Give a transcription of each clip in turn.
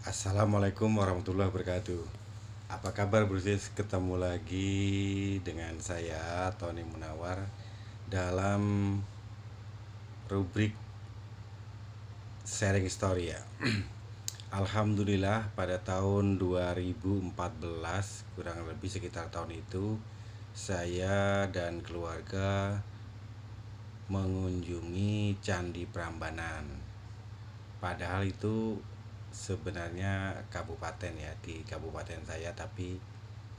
Assalamualaikum warahmatullahi wabarakatuh. Apa kabar Bro Sis? Ketemu lagi dengan saya Tony Munawar dalam rubrik sharing story ya. Alhamdulillah pada tahun 2014, kurang lebih sekitar tahun itu, saya dan keluarga mengunjungi Candi Prambanan. Padahal itu sebenarnya kabupaten ya, di kabupaten saya, tapi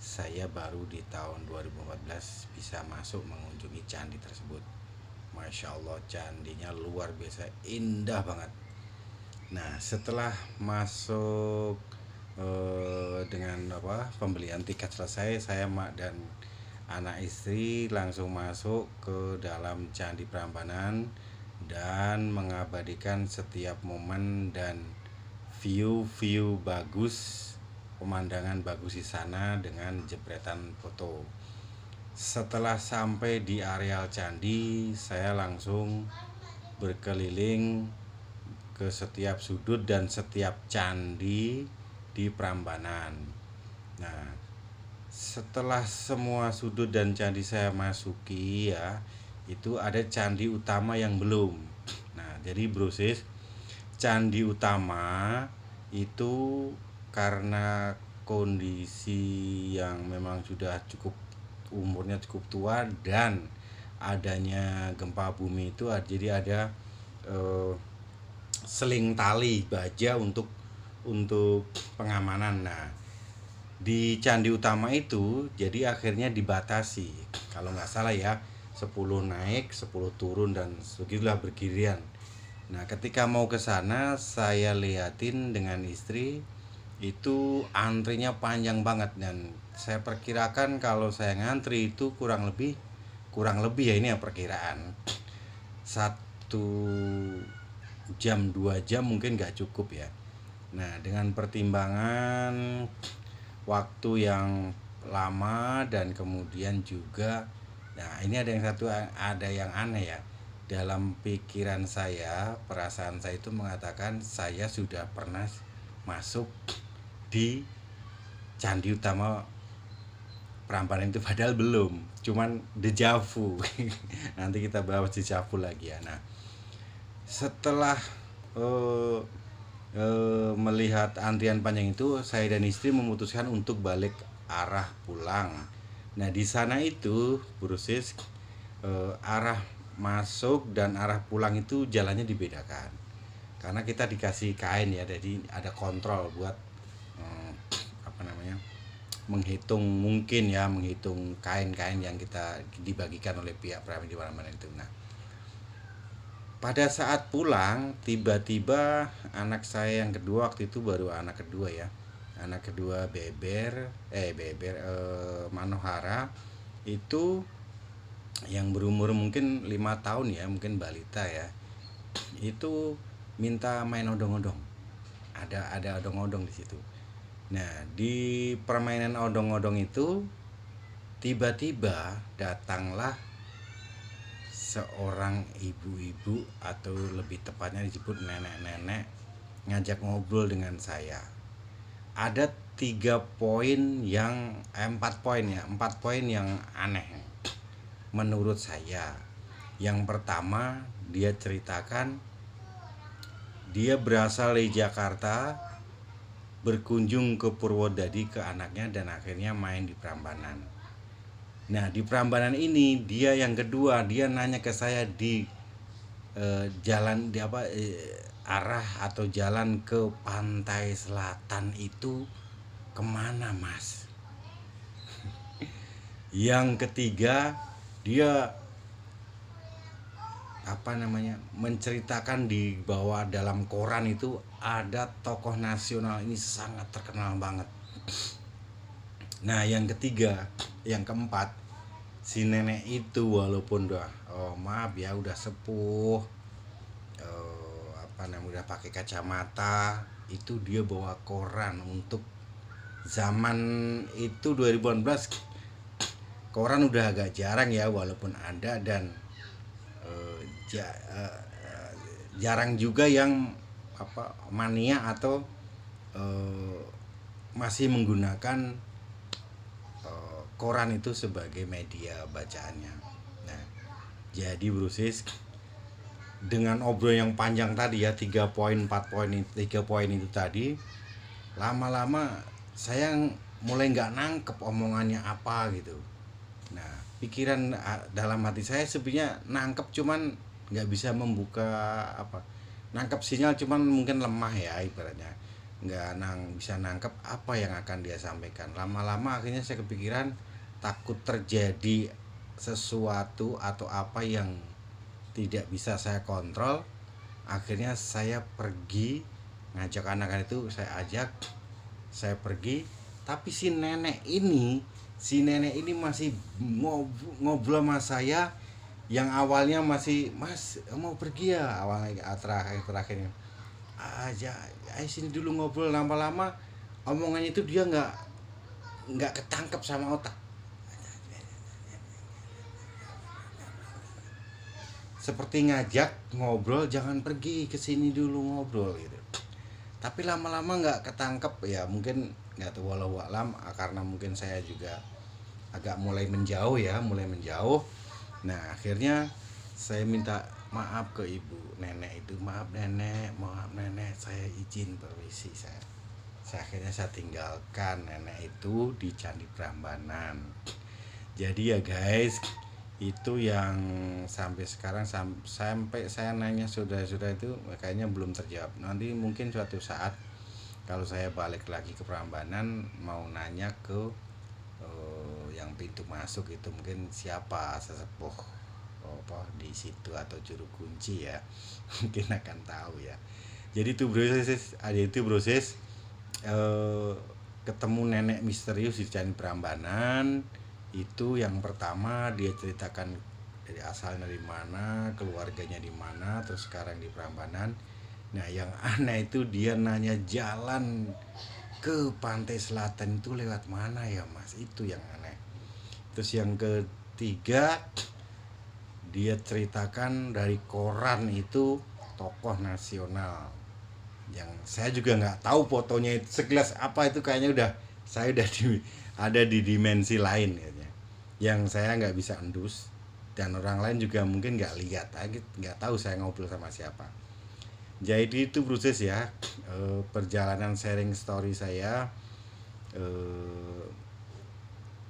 saya baru di tahun 2014 bisa masuk mengunjungi candi tersebut. Masya Allah, candinya luar biasa indah banget. Nah, setelah masuk dengan pembelian tiket selesai, saya dan anak istri langsung masuk ke dalam Candi Prambanan dan mengabadikan setiap momen dan view bagus, pemandangan bagus di sana dengan jepretan foto. Setelah sampai di areal candi, saya langsung berkeliling ke setiap sudut dan setiap candi di Prambanan. Nah, setelah semua sudut dan candi saya masuki ya, itu ada candi utama yang belum. Nah, jadi Bro Sis, candi utama itu karena kondisi yang memang sudah cukup umurnya cukup tua dan adanya gempa bumi itu, jadi ada eh, seling tali baja untuk pengamanan. Nah, di candi utama itu jadi akhirnya dibatasi, kalau nggak salah ya, 10 naik 10 turun dan begitulah bergiliran. Nah, ketika mau ke sana saya liatin dengan istri, itu antrinya panjang banget, dan saya perkirakan kalau saya ngantri itu kurang lebih ya, ini ya perkiraan 1 jam 2 jam mungkin nggak cukup ya. Nah, dengan pertimbangan waktu yang lama dan kemudian juga, nah ini ada yang aneh ya. Dalam pikiran saya, perasaan saya itu mengatakan saya sudah pernah masuk di candi utama Prambanan itu, padahal belum, cuman dejavu. Nanti kita bahas dejavu lagi ya. Nah, setelah eh, melihat antrian panjang itu, saya dan istri memutuskan untuk balik arah pulang. Nah, di sana itu Brusis, arah masuk dan arah pulang itu jalannya dibedakan karena kita dikasih kain ya, jadi ada kontrol buat eh, apa namanya, menghitung kain-kain yang kita dibagikan oleh pihak Prambanan itu. Nah, pada saat pulang tiba-tiba anak saya yang kedua, waktu itu baru anak kedua ya, anak kedua Manohara itu, yang berumur mungkin 5 tahun ya, mungkin balita ya, itu minta main odong-odong. Ada odong-odong di situ. Nah, di permainan odong-odong itu tiba-tiba datanglah seorang ibu-ibu, atau lebih tepatnya disebut nenek-nenek, ngajak ngobrol dengan saya. Ada 4 poin yang aneh menurut saya. Yang pertama, dia ceritakan dia berasal dari Jakarta, berkunjung ke Purwodadi ke anaknya, dan akhirnya main di Prambanan. Nah, di Prambanan ini dia yang kedua, dia nanya ke saya di jalan di arah atau jalan ke pantai selatan itu kemana mas. Yang ketiga, dia menceritakan di bawah dalam koran itu ada tokoh nasional ini sangat terkenal banget. Nah, yang keempat, si nenek itu walaupun maaf ya, udah sepuh, udah pakai kacamata, itu dia bawa koran. Untuk zaman itu 2018, koran udah agak jarang ya, walaupun ada, dan jarang juga yang mania atau eh, masih menggunakan koran itu sebagai media bacaannya. Nah, jadi Brusis, dengan obrol yang panjang tadi ya, 3 poin 4 poin 3 poin itu tadi, lama-lama saya mulai nggak nangkep omongannya apa gitu. Nah, pikiran dalam hati saya sebenarnya nangkep, cuman nggak bisa membuka apa, nangkep sinyal cuman mungkin lemah ya ibaratnya, nggak bisa nangkep apa yang akan dia sampaikan. Lama-lama akhirnya saya kepikiran takut terjadi sesuatu atau apa yang tidak bisa saya kontrol. Akhirnya saya pergi ngajak anak-anak itu, saya pergi. Tapi si nenek ini masih ngobrol sama saya, yang awalnya masih, "Mas mau pergi ya?" Awalnya terakhirnya aja, "Ayo sini dulu ngobrol." Lama-lama omongannya itu dia nggak ketangkep sama otak, seperti ngajak ngobrol, "Jangan pergi, kesini dulu ngobrol," gitu. Tapi lama-lama nggak ketangkep ya, mungkin nggak tahu, walau alam, karena mungkin saya juga agak mulai menjauh. Nah, akhirnya saya minta maaf ke ibu nenek itu, "Maaf nenek, maaf nenek, saya izin permisi, saya tinggalkan nenek itu di Candi Prambanan." Jadi ya guys, itu yang sampai sekarang, sampai saya nanya sudah itu kayaknya belum terjawab. Nanti mungkin suatu saat kalau saya balik lagi ke Prambanan, mau nanya ke yang pintu masuk itu, mungkin siapa sesepuh apa di situ atau juru kunci ya, mungkin akan tahu ya. Jadi itu proses eh, ketemu nenek misterius di Candi Prambanan. Itu yang pertama, dia ceritakan dari asalnya dari mana, keluarganya di mana, terus sekarang di Prambanan. Nah, yang aneh itu dia nanya jalan ke pantai selatan itu lewat mana ya Mas, itu yang aneh. Terus yang ketiga, dia ceritakan dari koran itu tokoh nasional, yang saya juga nggak tahu fotonya itu segelas apa itu, kayaknya saya udah ada di dimensi lain kayaknya, yang saya nggak bisa endus, dan orang lain juga mungkin nggak lihat, nggak tahu saya ngobrol sama siapa. Jadi itu proses ya, perjalanan sharing story saya, eh,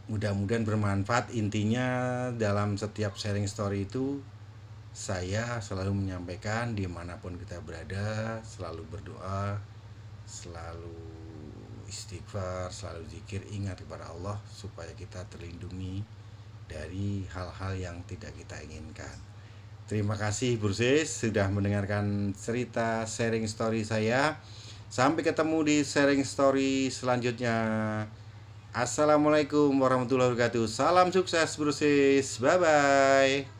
mudah-mudahan bermanfaat. Intinya dalam setiap sharing story itu saya selalu menyampaikan, dimanapun kita berada, selalu berdoa, selalu istighfar, selalu zikir, ingat kepada Allah supaya kita terlindungi dari hal-hal yang tidak kita inginkan. Terima kasih Bursis sudah mendengarkan cerita sharing story saya. Sampai ketemu di sharing story selanjutnya. Assalamualaikum warahmatullahi wabarakatuh. Salam sukses Bursis. Bye bye.